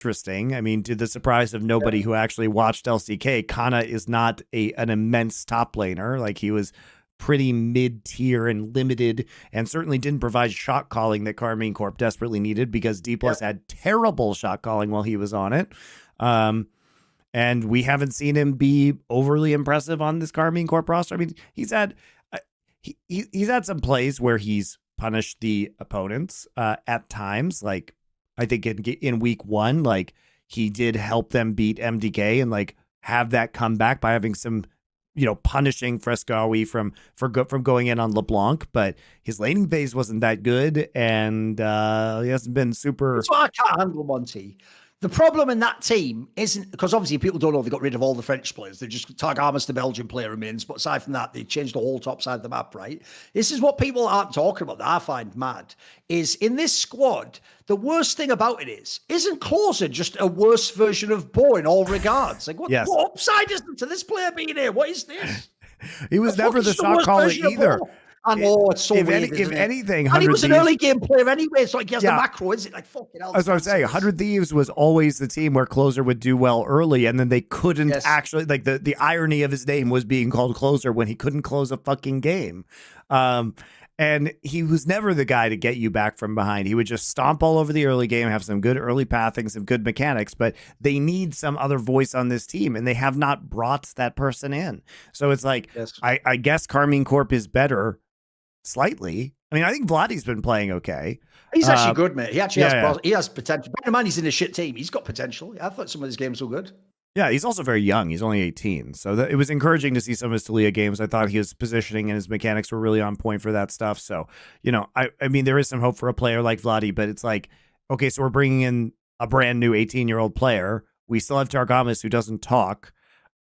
interesting. I mean, to the surprise of nobody who actually watched LCK, Canna is not an immense top laner. Like, he was pretty mid-tier and limited, and certainly didn't provide shot calling that Karmine Corp desperately needed, because D+ had terrible shot calling while he was on it. And we haven't seen him be overly impressive on this Karmine Corp roster. I mean, he's had he's had some plays where he's punished the opponents at times. Like, I think in week 1, like, he did help them beat MDK and like have that comeback by having some, punishing Frisky from going in on LeBlanc, but his laning phase wasn't that good, and he hasn't been super. That's what I can't handle, Monty. The problem in that team isn't, because obviously people don't know they got rid of all the French players. They just Targamas, the Belgian player, remains. But aside from that, they changed the whole top side of the map, right? This is what people aren't talking about that I find mad, is in this squad, the worst thing about it isn't Closer just a worse version of Bo in all regards? Like, what upside is there to this player being here? What is this? He was never the shot caller either. I know, it's so weird. If anything, and he was an early game player anyway, so like he has the macro, is it? Like, fucking hell. That's what I'm saying. 100 Thieves was always the team where Closer would do well early, and then they couldn't actually, like, the irony of his name was being called Closer when he couldn't close a fucking game. And he was never the guy to get you back from behind. He would just stomp all over the early game, have some good early pathing, some good mechanics, but they need some other voice on this team, and they have not brought that person in. So it's like, I guess Karmine Corp is better slightly. I mean, I think Vladdy's been playing okay. He's actually good, mate. He actually he has potential. Bear in mind, he's in a shit team. He's got potential. I thought some of his games were good. Yeah, he's also very young. He's only 18. So it was encouraging to see some of his Talia games. I thought his positioning and his mechanics were really on point for that stuff. So, I mean, there is some hope for a player like Vladdy, but it's like, okay, so we're bringing in a brand new 18-year-old player. We still have Targamas, who doesn't talk.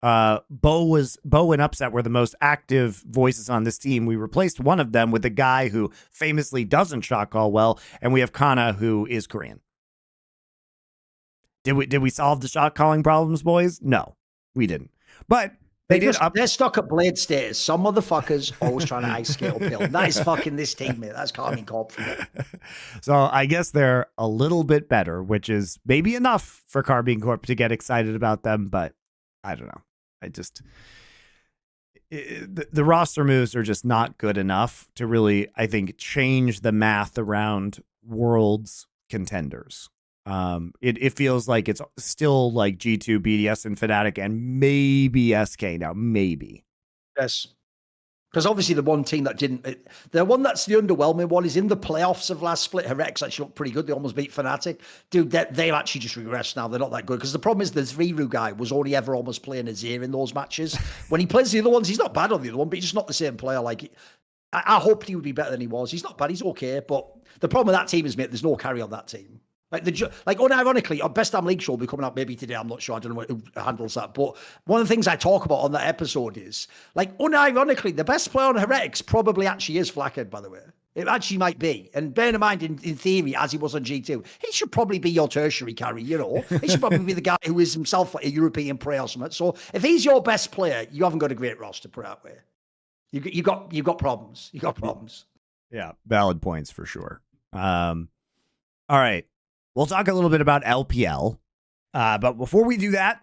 Bo and Upset were the most active voices on this team. We replaced one of them with a guy who famously doesn't shot call well, and we have Canna, who is Korean. Did we solve the shot calling problems, boys? No, we didn't. But they're stuck at blade status. Some motherfuckers always trying to ice skate uphill. That is fucking this team, mate. That's Karmine Corp for me. So I guess they're a little bit better, which is maybe enough for Karmine Corp to get excited about them, but I don't know. The roster moves are just not good enough to really, I think, change the math around Worlds contenders. It feels like it's still like G2, BDS, and Fnatic, and maybe SK now, maybe. Yes. Because obviously the one team that didn't, the one that's the underwhelming one is in the playoffs of last split. Heretics actually looked pretty good. They almost beat Fnatic. Dude, they've actually just regressed now. They're not that good. Because the problem is the Zviru guy was only ever almost playing Azir in those matches. When he plays the other ones, he's not bad on the other one, but he's just not the same player. Like, I hoped he would be better than he was. He's not bad. He's okay. But the problem with that team is, mate, there's no carry on that team. Like unironically, our Best Damn League show will be coming out maybe today. I'm not sure. I don't know who handles that. But one of the things I talk about on that episode is, like, unironically, the best player on Heretics probably actually is Flackhead, by the way. It actually might be. And bear in mind, in theory, as he was on G2, he should probably be your tertiary carry, He should probably be the guy who is himself like a European player or something. So if he's your best player, you haven't got a great roster, put it that way. You've got problems. You got problems. Yeah, valid points for sure. All right. We'll talk a little bit about LPL, but before we do that,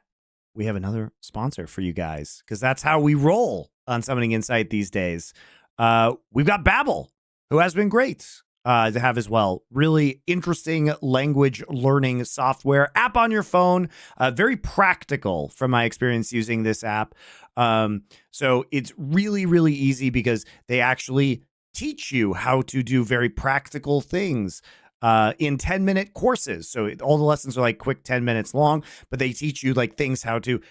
we have another sponsor for you guys, because that's how we roll on Summoning Insight these days. We've got Babbel, who has been great to have as well. Really interesting language learning software app on your phone. Very practical from my experience using this app. So it's really, really easy because they actually teach you how to do very practical things. In 10-minute courses. So all the lessons are like quick 10 minutes long, but they teach you like things, how to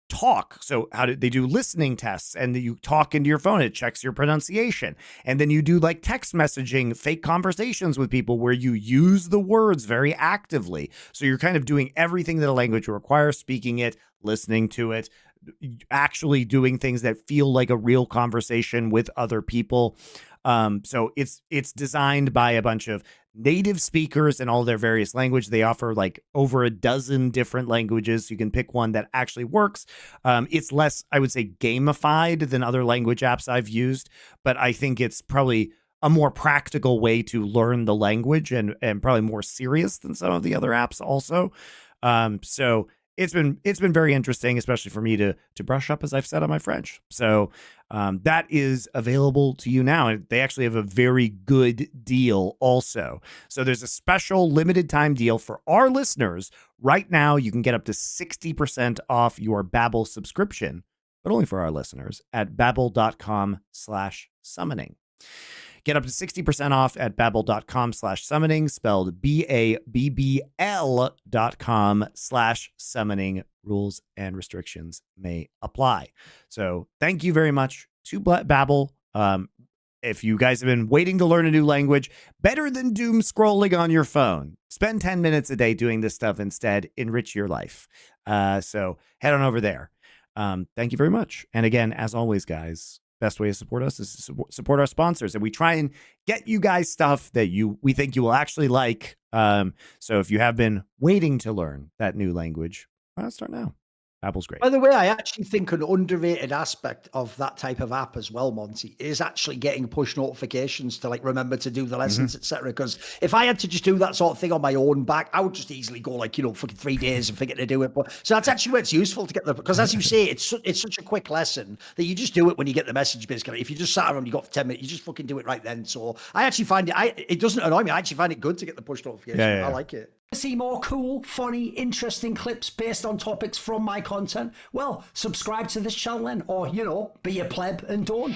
talk. So they do listening tests, and you talk into your phone. It checks your pronunciation. And then you do like text messaging, fake conversations with people where you use the words very actively. So you're kind of doing everything that a language requires, speaking it, listening to it, actually doing things that feel like a real conversation with other people. So it's designed by a bunch of native speakers in all their various language. They offer like over a dozen different languages. So you can pick one that actually works. It's less, I would say, gamified than other language apps I've used, but I think it's probably a more practical way to learn the language, and probably more serious than some of the other apps also. So it's been very interesting, especially for me to brush up, as I've said, on my French. So that is available to you now. And they actually have a very good deal also. So there's a special limited time deal for our listeners. Right now, you can get up to 60% off your Babbel subscription, but only for our listeners at babbel.com/summoning. Get up to 60% off at babbel.com/summoning, spelled BABBL.com/summoning. Rules and restrictions may apply. So thank you very much to Babbel. If you guys have been waiting to learn a new language, better than doom scrolling on your phone. Spend 10 minutes a day doing this stuff instead. Enrich your life. So head on over there. Thank you very much. And again, as always, guys, best way to support us is to support our sponsors. And we try and get you guys stuff that we think you will actually like. So if you have been waiting to learn that new language, why not start now? Babbel's great. By the way, I actually think an underrated aspect of that type of app as well, Monty, is actually getting push notifications to like remember to do the lessons, etc. Because if I had to just do that sort of thing on my own back, I would just easily go like, fucking 3 days and forget to do it. But so that's actually where it's useful to get because as you say, it's such a quick lesson that you just do it when you get the message. Basically, if you just sat around, you got for 10 minutes, you just fucking do it right then. So I actually find it doesn't annoy me. I actually find it good to get the push notification. Yeah. I like it. See more cool, funny, interesting clips based on topics from my content? Well, subscribe to this channel then, or, be a pleb and don't.